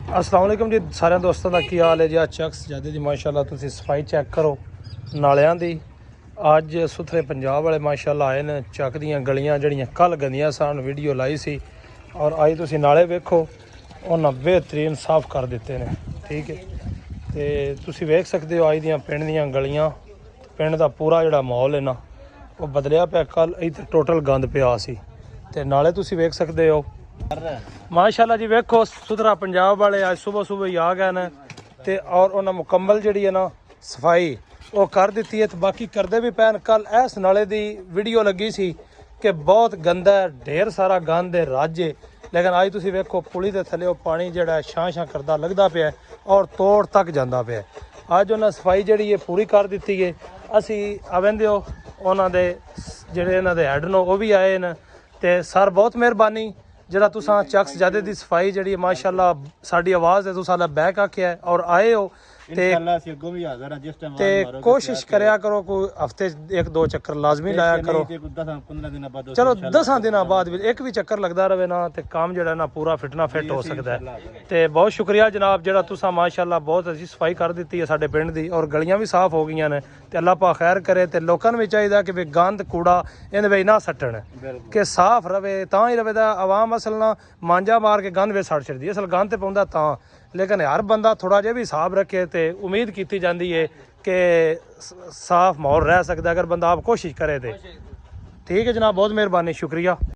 अस्सलाम वालेकुम जी सारे दोस्तों का की हाल है जी। चक्स ज्यादा जी माशाल्लाह तुसी सफाई चेक करो नालियां दी। अज सुथरे पंजाब वाले माशाल्लाह आए ने। चक दियां गलियां जड़ियां कल गंदियां सन वीडियो लाई सी और अज तुसी नाले वेखो उन्हें बेहतरीन साफ कर दिते ने। ठीक है तो तुसी वेख सकते हो अज दियां पिंड दियां गलियां, पिंड का पूरा जिहड़ा माहौल है ना वो बदलिया पिया। कल इत्थे टोटल गंद पिया सी ते नाले तुसी वेख सकते हो माशाल्लाह जी। वेखो सुथरा पंजाब वाले आज सुबह सुबह ही आ गए ने ते और उन्हें मुकम्मल जी है ना सफाई वो कर दी है। तो बाकी करते भी पैन। कल इस नाले की वीडियो लगी सी कि बहुत गंदा है, ढेर सारा गंद है राज्य, लेकिन अज तुम वेखो पुली के थले पानी जोड़ा छां छां करता लगता पाया और तोड़ तक जाता पाया। अज उन्हें सफाई जी है पूरी कर दी है। असी आवेंदे हो उन्होंने जोड़े इन्हों हैड ने वह भी आए न ते सर बहुत मेहरबानी जरा तुसा चक्स ज्यादा की सफाई जी माशाल्लाह साड़ी आवाज़ है तुसा बैक आख्या है और आए हो ते कोशिश करया करो कोई हफ्ते एक दो चक्कर लाजमी लाया करो। चलो 10 दिन बाद भी एक भी चक्कर लगता रहे ना तो काम जो ना पूरा फिटना फिट हो सकता है। तो बहुत शुक्रिया जनाब जरा तुसा माशाल्लाह बहुत अच्छी सफाई कर दी है साडे पिंड दी और गलियां भी साफ हो गई ने। तो अल्लाह पा खैर करे तो लोगों भी चाहिए कि गंद कूड़ा इन वे ना सट्टन कि साफ रवे तां ही रवे। आवाम असल ना मांजा मार के गंद वे सड़ छड़दी असल गंद तो पाउंदा तां, लेकिन हर बंदा थोड़ा जिहा भी हिसाब रखे तो उम्मीद की जाती है कि साफ माहौल रह सकता है अगर बंदा आप कोशिश करे तो। ठीक है जनाब बहुत मेहरबानी शुक्रिया।